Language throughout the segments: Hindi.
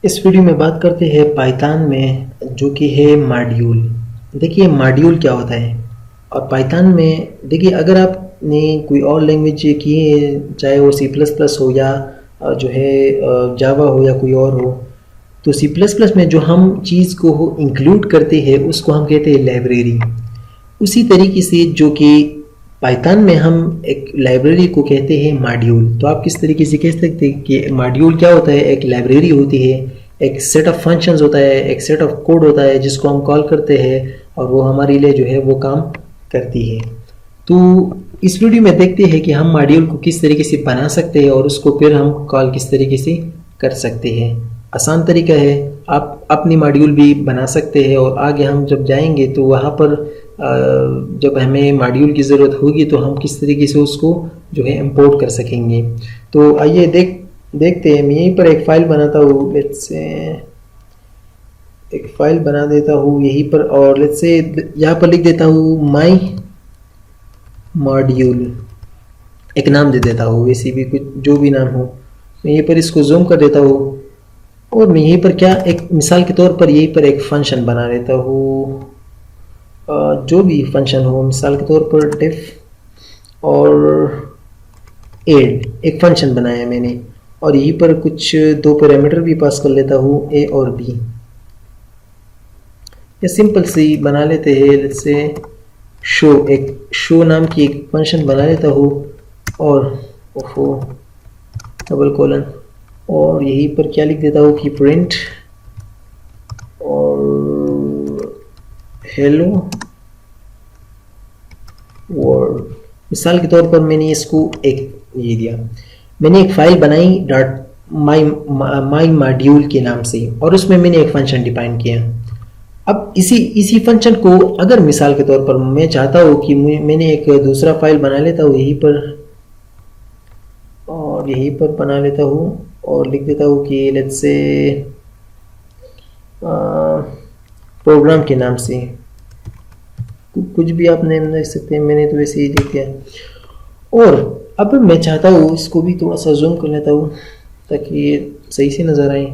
इस वीडियो में बात करते हैं पाइथन में जो कि है मॉड्यूल। देखिए मॉड्यूल क्या होता है और पाइथन में देखिए अगर आपने कोई और लैंग्वेज की है चाहे वो सी प्लस प्लस हो या जो है जावा हो या कोई और हो, तो सी प्लस प्लस में जो हम चीज़ को इंक्लूड करते हैं उसको हम कहते हैं लाइब्रेरी। उसी तरीके से जो कि पाइथन में हम एक लाइब्रेरी को कहते हैं मॉड्यूल। तो आप किस तरीके से कह सकते हैं कि मॉड्यूल क्या होता है? एक लाइब्रेरी होती है, एक सेट ऑफ फंक्शंस होता है, एक सेट ऑफ कोड होता है जिसको हम कॉल करते हैं और वो हमारे लिए जो है वो काम करती है। तो इस वीडियो में देखते हैं कि हम मॉड्यूल को किस तरीके से बना सकते हैं और उसको फिर हम कॉल किस तरीके से कर सकते हैं। आसान तरीका है, आप अपनी मॉड्यूल भी बना सकते हैं और आगे हम जब जाएंगे तो वहाँ पर जब हमें मॉड्यूल की ज़रूरत होगी तो हम किस तरीके से उसको जो है इंपोर्ट कर सकेंगे। तो आइए देखते हैं। मैं यहीं पर एक फ़ाइल बनाता हूँ, लेट्स से एक फ़ाइल बना देता हूँ यहीं पर और लेट्स से यहाँ पर लिख देता हूँ माई मॉड्यूल, एक नाम दे देता हूँ, वैसे भी कुछ जो भी नाम हो। मैं यहीं पर इसको जूम कर देता हूँ और मैं यहीं पर क्या एक मिसाल के तौर पर यहीं पर एक फंक्शन बना लेता हूँ, जो भी फंक्शन हो, मिसाल के तौर पर डिफ और एड एक फंक्शन बनाया मैंने और यहीं पर कुछ दो पैरामीटर भी पास कर लेता हूँ ए और बी। ये सिंपल सी बना लेते हैं, जैसे एक शो नाम की एक फंक्शन बना लेता हूँ और ओहो डबल कोलन और यहीं पर क्या लिख देता हूँ कि प्रिंट और हेलो वर्ल्ड। मिसाल के तौर पर मैंने इसको एक ये दिया, मैंने एक फाइल बनाई डॉट माई मॉड्यूल के नाम से और उसमें मैंने एक फंक्शन डिफाइन किया। अब इसी फंक्शन को अगर मिसाल के तौर पर मैं चाहता हूँ कि मैंने एक दूसरा फाइल बना लेता हूँ यहीं पर और यहीं पर बना लेता हूँ और लिख देता हूँ कि लेट्स से प्रोग्राम के नाम से कुछ भी आप नेम लिख सकते हैं, मैंने तो वैसे ही लिख दिया। और अब मैं चाहता हूँ इसको भी थोड़ा सा जूम कर लेता हूँ ताकि ये सही से नज़र आए।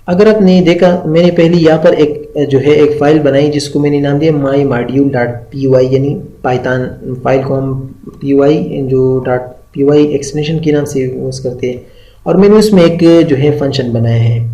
अगर आपने देखा मैंने पहले यहाँ पर एक जो है एक फ़ाइल बनाई जिसको मैंने नाम दिया माई मॉड्यूल डॉट पी वाई, यानी पाइथन फाइल को हम पी वाई जो डॉट पी वाई एक्सटेंशन के नाम से यूज़ करते हैं और मैंने उसमें एक जो है फंक्शन बनाया है।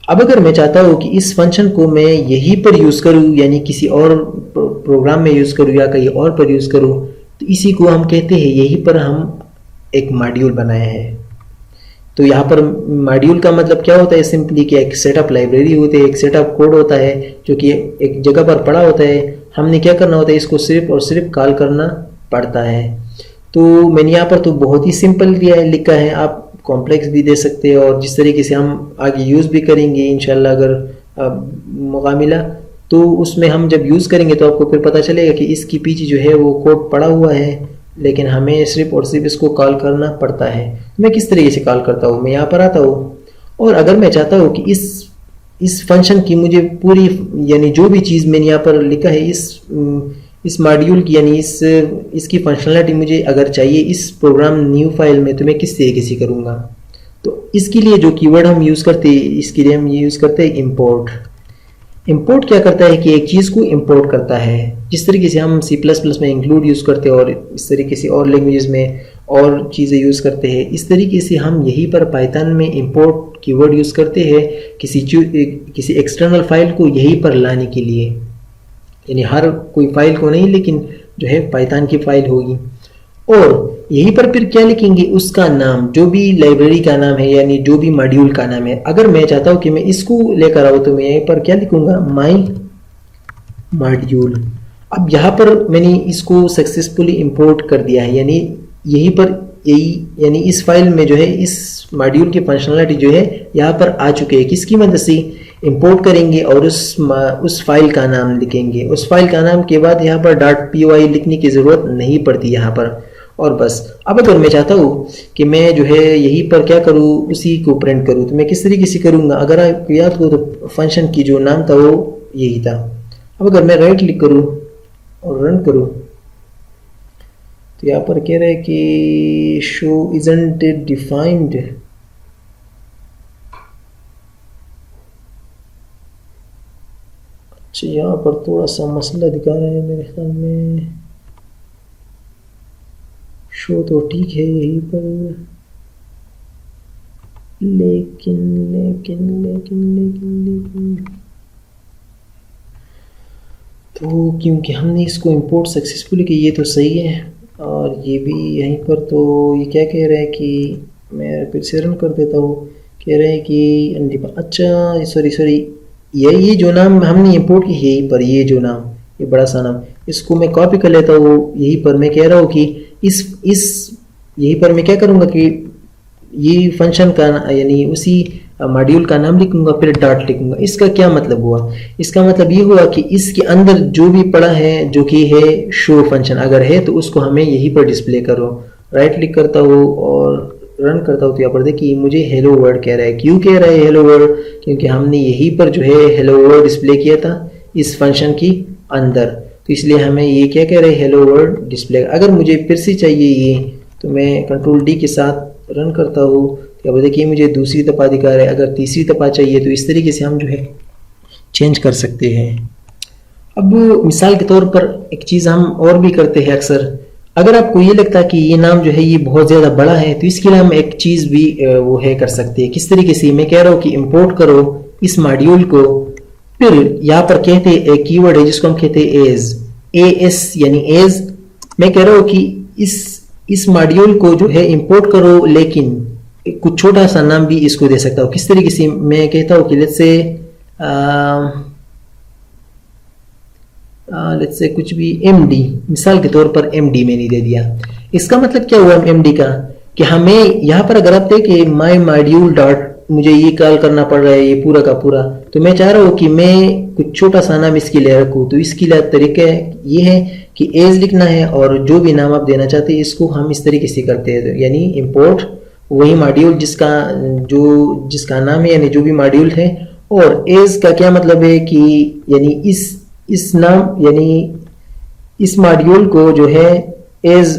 अब अगर मैं चाहता हूँ कि इस फंक्शन को मैं यहीं पर यूज़ करूँ यानी किसी और प्रोग्राम में यूज़ करूँ या कहीं और पर यूज़ करूँ, तो इसी को हम कहते हैं यहीं पर हम एक मॉड्यूल बनाया है। तो यहाँ पर मॉड्यूल का मतलब क्या होता है? सिंपली कि एक सेटअप लाइब्रेरी होती है, एक सेटअप कोड होता है जो कि एक जगह पर पड़ा होता है। हमने क्या करना होता है, इसको सिर्फ और सिर्फ कॉल करना पड़ता है। तो मैंने यहाँ पर तो बहुत ही सिंपल दिया है, लिखा है, आप कॉम्प्लेक्स भी दे सकते हैं और जिस तरीके से हम आगे यूज़ भी करेंगे इंशाल्लाह अगर मौका मिला तो उसमें हम जब यूज़ करेंगे तो आपको फिर पता चलेगा कि इसके पीछे जो है वो कोड पड़ा हुआ है, लेकिन हमें सिर्फ और सिर्फ इसको कॉल करना पड़ता है। मैं किस तरीके से कॉल करता हूँ, मैं यहाँ पर आता हूँ और अगर मैं चाहता हूँ कि इस फंक्शन की मुझे पूरी यानी जो भी चीज़ मैंने यहाँ पर लिखा है इस मॉड्यूल की यानी इसकी फंक्शनलिटी मुझे अगर चाहिए इस प्रोग्राम न्यू फाइल में, तो मैं किस तरीके से करूँगा? तो इसके लिए जो कीवर्ड हम यूज़ करते हैं इसके लिए हम ये यूज़ करते हैं इंपोर्ट। इंपोर्ट क्या करता है कि एक चीज़ को इंपोर्ट करता है, जिस तरीके से हम सी प्लस प्लस में इंक्लूड यूज़ करते हैं और इस तरीके से और लैंग्वेजेस में और चीज़ें यूज़ करते हैं, इस तरीके से हम यहीं पर पाइथन में इंपोर्ट कीवर्ड यूज़ करते हैं किसी एक्सटर्नल फाइल को यहीं पर लाने के लिए, यानी हर कोई फाइल को नहीं लेकिन जो है पाइथन की फाइल होगी। और यहीं पर फिर क्या लिखेंगे, उसका नाम, जो भी लाइब्रेरी का नाम है यानी जो भी मॉड्यूल का नाम है। अगर मैं चाहता हूँ कि मैं इसको लेकर आऊँ तो मैं यहीं पर क्या लिखूंगा, माई मॉड्यूल। अब यहाँ पर मैंने इसको सक्सेसफुली इंपोर्ट कर दिया है, यानी यहीं पर यही यानी इस फाइल में जो है इस मॉड्यूल की फंक्शनलिटी जो है यहाँ पर आ चुके हैं। किसकी मदद से इंपोर्ट करेंगे और उस फाइल का नाम लिखेंगे। उस फाइल का नाम के बाद यहाँ पर डॉट पी वाई लिखने की ज़रूरत नहीं पड़ती यहाँ पर, और बस। अब अगर मैं चाहता हूँ कि मैं जो है यहीं पर क्या करूँ, उसी को प्रिंट करूँ, तो मैं किस तरीके से करूँगा? अगर आप याद करो तो फंक्शन की जो नाम था वो यही था। अब अगर मैं राइट क्लिक करूँ और रन करूँ तो यहाँ पर कह रहा है कि शो इजंट डिफाइंड। अच्छा, यहाँ पर थोड़ा सा मसला दिखा रहा है मेरे ख्याल में। शो तो ठीक है यहीं पर, लेकिन लेकिन लेकिन लेकिन लेकिन तो क्योंकि हमने इसको इंपोर्ट सक्सेसफुली किया, ये तो सही है। और ये भी यहीं पर, तो ये क्या कह रहा है कि मैं फिर से रन कर देता हूँ। कह रहे हैं कि अच्छा सॉरी, ये जो नाम हमने इंपोर्ट की है यहीं पर, ये जो नाम, ये बड़ा सा नाम, इसको मैं कॉपी कर लेता हूँ। यहीं पर मैं कह रहा हूँ कि इस यहीं पर मैं क्या करूँगा कि ये फंक्शन का यानी उसी मॉड्यूल का नाम लिखूंगा, फिर डॉट लिखूंगा। इसका क्या मतलब हुआ? इसका मतलब ये हुआ कि इसके अंदर जो भी पड़ा है, जो कि है शो फंक्शन, अगर है तो उसको हमें यहीं पर डिस्प्ले करो। राइट क्लिक करता हूँ और रन करता हूँ, तो यहाँ पर देखिए मुझे हेलो वर्ल्ड कह रहा है। क्यों कह रहा है हेलो वर्ल्ड? क्योंकि हमने यहीं पर जो है हेलो वर्ल्ड डिस्प्ले किया था इस फंक्शन की अंदर, तो इसलिए हमें ये क्या कह रहे हैं, हेलो वर्ल्ड डिस्प्ले। अगर मुझे फिर से चाहिए ये, तो मैं कंट्रोल डी के साथ रन करता हूँ, तो अब देखिए मुझे दूसरी दफ़ा दिखा रहा है। अगर तीसरी दफ़ा चाहिए तो इस तरीके से हम जो है चेंज कर सकते हैं। अब मिसाल के तौर पर एक चीज़ हम और भी करते हैं अक्सर। अगर आपको ये लगता है कि ये नाम जो है ये बहुत ज़्यादा बड़ा है, तो इसके लिए हम एक चीज़ भी वो है कर सकते हैं। किस तरीके से? मैं कह रहा हूँ कि इंपोर्ट करो इस मॉड्यूल को, फिर यहाँ पर कहते हैं एक कीवर्ड है जिसको हम कहते हैं एज, एएस यानी एज। मैं कह रहा हूँ कि इस मॉड्यूल को जो है इंपोर्ट करो, लेकिन कुछ छोटा सा नाम भी इसको दे सकता हूँ। किस तरीके से? मैं कहता हूँ कि लेट्स से कुछ भी MD, मिसाल के तौर पर MD मैंने दे दिया। इसका मतलब क्या हुआ MD का? कि हमें यहाँ पर अगर आप देखें माई मॉड्यूल डॉट, मुझे ये कॉल करना पड़ रहा है ये पूरा का पूरा, तो मैं चाह रहा हूँ कि मैं कुछ छोटा सा नाम इसके लिए रखूँ। तो इसके लिए तरीका ये है कि एज लिखना है, और जो भी नाम आप देना चाहते हैं इसको हम इस तरीके से करते हैं, यानी इंपोर्ट वही मॉड्यूल जिसका नाम है, यानी जो भी मॉड्यूल है। और एज का क्या मतलब है कि यानी इस नाम यानी इस मॉड्यूल को जो है एज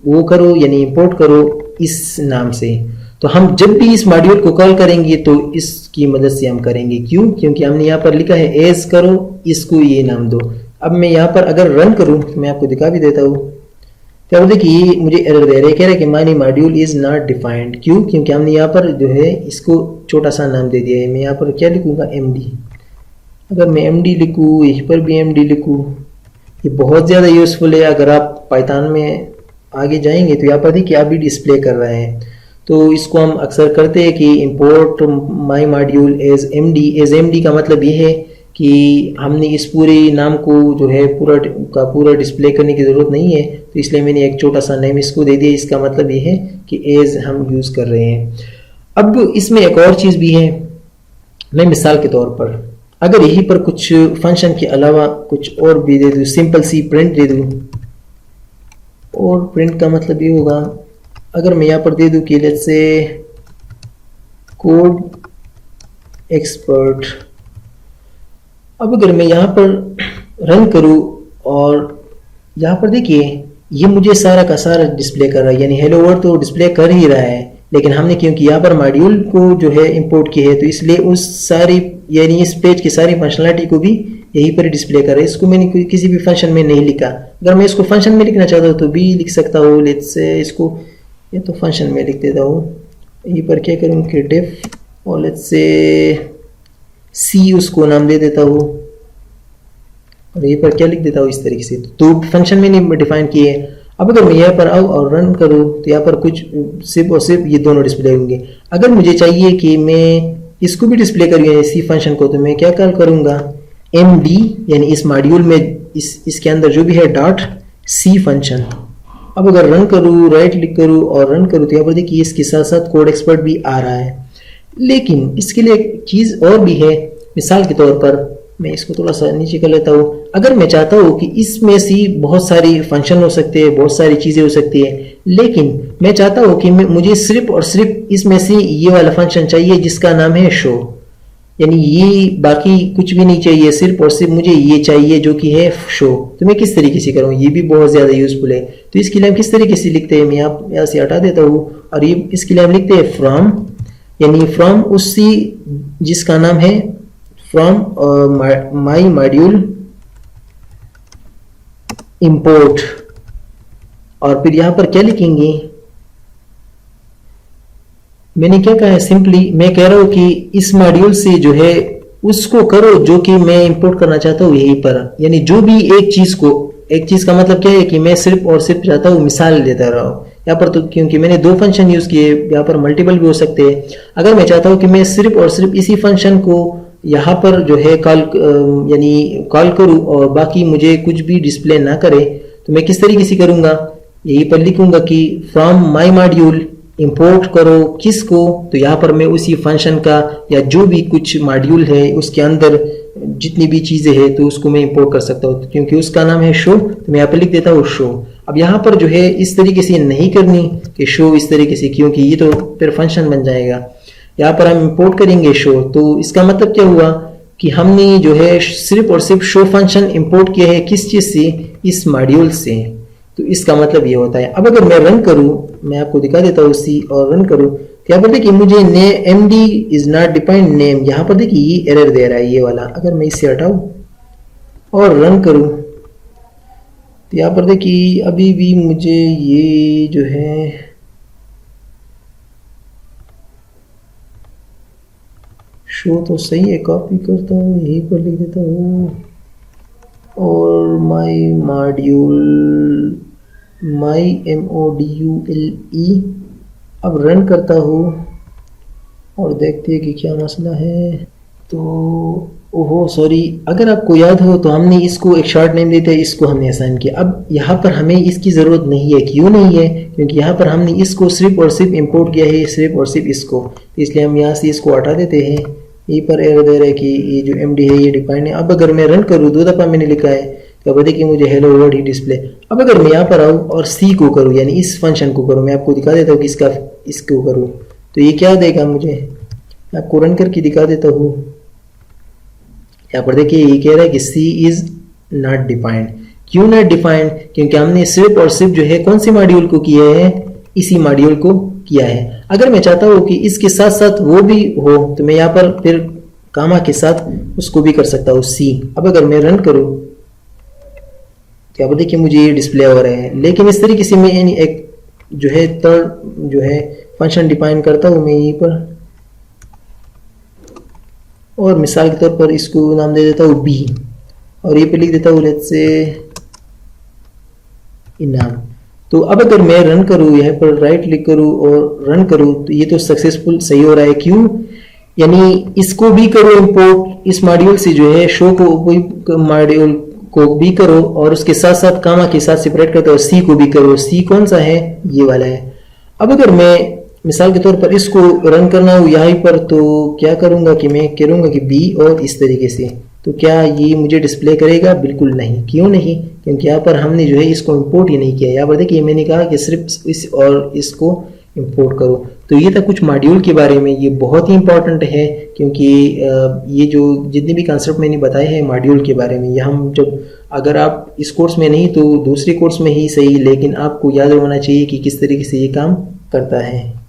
वो करो, यानी इंपोर्ट करो इस नाम से। तो हम जब भी इस मॉड्यूल को कॉल करेंगे तो इसकी मदद से हम करेंगे। क्यों? क्योंकि हमने यहाँ पर लिखा है एज करो, इसको ये नाम दो। अब मैं यहाँ पर अगर रन करूँ, मैं आपको दिखा भी देता हूँ, तो अब देखिए मुझे एरर दे रहा है, कह रहा है कि माई मॉड्यूल इज नॉट डिफाइंड। क्यों? क्योंकि हमने यहाँ पर जो है इसको छोटा सा नाम दे दिया है। मैं यहाँ पर क्या लिखूंगा, MD। अगर मैं MD लिखूँ, यहीं पर भी MD लिखूँ, ये बहुत ज़्यादा यूज़फुल है। अगर आप पाइथन में आगे जाएंगे तो यहाँ पर देखिए अभी डिस्प्ले कर रहे हैं। तो इसको हम अक्सर करते हैं कि import my module as MD। As MD का मतलब ये है कि हमने इस पूरे नाम को जो है पूरा का पूरा डिस्प्ले करने की ज़रूरत नहीं है, तो इसलिए मैंने एक छोटा सा नेम इसको दे दिया। इसका मतलब ये है कि एज हम यूज़ कर रहे हैं। अब इसमें एक और चीज़ भी है। मैं मिसाल के तौर पर अगर यहीं पर कुछ फंक्शन के अलावा कुछ और भी दे दूँ, सिंपल सी प्रिंट दे दूँ, और प्रिंट का मतलब ये होगा, अगर मैं यहाँ पर दे दूँ कि लेट्स से कोड एक्सपर्ट। अब अगर मैं यहाँ पर रन करूँ और यहाँ पर देखिए ये मुझे सारा का सारा डिस्प्ले कर रहा है, यानी हेलो वर्ल्ड तो डिस्प्ले कर ही रहा है। लेकिन हमने क्योंकि यहाँ पर मॉड्यूल को जो है इंपोर्ट की है, तो इसलिए उस सारी यानी इस पेज की सारी फंक्शनलिटी को भी यहीं पर डिस्प्ले कर रहा है। इसको मैंने किसी भी फंक्शन में नहीं लिखा। अगर मैं इसको फंक्शन में लिखना चाहता हूँ तो भी लिख सकता हूँ। लेट्स से इसको ये तो फंक्शन में लिख देता हूँ। यहीं पर क्या करूँ कि डिफ, और लेट्स से सी उसको नाम दे देता हूँ, और यहीं पर क्या लिख देता हूँ इस तरीके से। तो फंक्शन मैंने डिफाइन किए है। अब अगर मैं यहाँ पर आऊँ और रन करूँ तो यहाँ पर कुछ सिर्फ और सिर्फ ये दोनों डिस्प्ले होंगे। अगर मुझे चाहिए कि मैं इसको भी डिस्प्ले करूँ इसी फंक्शन को, तो मैं क्या कॉल करूँगा, MD, यानी इस मॉड्यूल में इसके अंदर जो भी है डॉट सी फंक्शन। अब अगर रन करूँ, राइट क्लिक करूँ और रन करूँ, तो यहाँ पर देखिए इसके साथ साथ कोड एक्सपर्ट भी आ रहा है। लेकिन इसके लिए एक चीज़ और भी है। मिसाल के तौर पर मैं इसको थोड़ा सा नीचे कर लेता हूँ। अगर मैं चाहता हूँ कि इसमें से बहुत सारी फंक्शन हो सकते हैं, बहुत सारी चीज़ें हो सकती है, लेकिन मैं चाहता हूँ कि मुझे सिर्फ और सिर्फ इसमें से ये वाला फंक्शन चाहिए जिसका नाम है शो, यानी ये बाकी कुछ भी नहीं चाहिए, सिर्फ और सिर्फ मुझे ये चाहिए जो कि है शो। तो मैं किस तरीके से करूँ? ये भी बहुत ज़्यादा यूजफुल है। तो इसके लिए हम किस तरीके से लिखते हैं, मैं यहाँ से हटा देता हूँ, और ये इसके लिए हम लिखते हैं फ्रॉम, यानी फ्रॉम उसी जिसका नाम है फ्रॉम माई मॉड्यूल इंपोर्ट, और फिर यहां पर क्या लिखेंगे, मैंने क्या कहा है, सिंपली मैं कह रहा हूं कि इस मॉड्यूल से जो है उसको करो जो कि मैं इंपोर्ट करना चाहता हूं यहीं पर, यानी जो भी एक चीज को, एक चीज का मतलब क्या है कि मैं सिर्फ और सिर्फ चाहता हूं मिसाल देता रहा हूं यहाँ पर, तो क्योंकि मैंने दो फंक्शन यूज किए, यहाँ पर मल्टीपल भी हो सकते हैं। अगर मैं चाहता हूं कि मैं सिर्फ और सिर्फ इसी फंक्शन को यहाँ पर जो है कॉल, यानी कॉल करूं और बाकी मुझे कुछ भी डिस्प्ले ना करे, तो मैं किस तरीके से करूंगा, यहीं पर लिखूंगा कि फ्रॉम माई मॉड्यूल इंपोर्ट करो किसको, तो यहाँ पर मैं उसी फंक्शन का या जो भी कुछ मॉड्यूल है उसके अंदर जितनी भी चीजें हैं तो उसको मैं इंपोर्ट कर सकता हूँ, क्योंकि उसका नाम है शो, तो मैं यहाँ पर लिख देता हूँ शो। अब यहाँ पर जो है इस तरीके से नहीं करनी कि शो इस तरीके से, क्योंकि ये तो फिर फंक्शन बन जाएगा। यहाँ पर हम इंपोर्ट करेंगे शो, तो इसका मतलब क्या हुआ कि हमने जो है सिर्फ और सिर्फ शो फंक्शन इंपोर्ट किया है किस चीज से, इस मॉड्यूल से, तो इसका मतलब ये होता है। अब अगर मैं रन करूं, मैं आपको दिखा देता हूँ सी और रन करूं, तो यहाँ पर देखिए मुझे md is not defined name, यहाँ पर देखिए ये एरर दे रहा है ये वाला। अगर मैं इसे हटाऊं और रन करूं तो यहाँ पर देखिए अभी भी मुझे ये जो है शो तो सही है, कॉपी करता हूँ यहीं पर लिख देता हूँ और माई मॉड्यूल, माई MODULE, अब रन करता हूँ और देखते हैं कि क्या मसला है। तो ओहो सॉरी, अगर आपको याद हो तो हमने इसको एक शॉर्ट नेम देते हैं, इसको हमने असाइन किया। अब यहाँ पर हमें इसकी ज़रूरत नहीं है, क्यों नहीं है, क्योंकि यहाँ पर हमने इसको सिर्फ और सिर्फ इंपोर्ट किया है, सिर्फ और सिर्फ इसको, इसलिए हम यहाँ से इसको हटा देते हैं। यहीं पर एरर दे रहा है कि ये जो MD है ये डिफाइंड है। अब अगर मैं रन करूँ, 2 दफ़ा मैंने लिखा है, तो अब देखिए मुझे हेलो वर्ल्ड ही डिस्प्ले। अब अगर मैं यहाँ पर आऊँ और सी को करूँ, यानी इस फंक्शन को करूँ, मैं आपको दिखा देता हूँ कि इसको करूँ तो ये क्या देगा मुझे, मैं आपको रन करके दिखा देता हूँ। यहाँ पर देखिए ये कह रहा है कि सी इज नॉट डिफाइंड। क्यों नॉट डिफाइंड, क्योंकि हमने सिर्फ और सिर्फ जो है कौन से मॉड्यूल को किया है, इसी मॉड्यूल को किया है। अगर मैं चाहता हूँ कि इसके साथ साथ वो भी हो, तो मैं यहाँ पर फिर कामा के साथ उसको भी कर सकता हूँ सी। अब अगर मैं रन करूँ तो अब देखिए मुझे ये डिस्प्ले हो रहा है, लेकिन इस तरीके से मैं एक जो है थर्ड जो है फंक्शन डिफाइन करता हूँ मैं यहीं पर, और मिसाल के तौर पर इसको नाम दे देता हूँ बी, और ये पे लिख देता हूँ लेट्स से इनाम। तो अब अगर मैं रन करूँ, यहाँ पर राइट क्लिक करूँ और रन करूँ, तो ये तो सक्सेसफुल सही हो रहा है। क्यों, यानी इसको भी करो इंपोर्ट इस मॉड्यूल से, जो है शो को मॉड्यूल को भी करो और उसके साथ साथ कामा के साथ सेपरेट करते हो, सी को भी करो। सी कौन सा है, ये वाला है। अब अगर मैं मिसाल के तौर पर इसको रन करना हो यहाँ पर, तो क्या करूँगा कि मैं करूँगा कि बी और इस तरीके से, तो क्या ये मुझे डिस्प्ले करेगा, बिल्कुल नहीं। क्यों नहीं, क्योंकि यहाँ पर हमने जो है इसको इंपोर्ट ही नहीं किया। यहाँ पर देखिए मैंने कहा कि सिर्फ इस और इसको इंपोर्ट करो। तो ये था कुछ मॉड्यूल के बारे में, ये बहुत ही इंपॉर्टेंट है, क्योंकि ये जो जितने भी कंसेप्ट मैंने बताए हैं मॉड्यूल के बारे में, ये हम जब अगर आप इस कोर्स में नहीं तो दूसरे कोर्स में ही सही, लेकिन आपको याद होना चाहिए कि किस तरीके से ये काम करता है।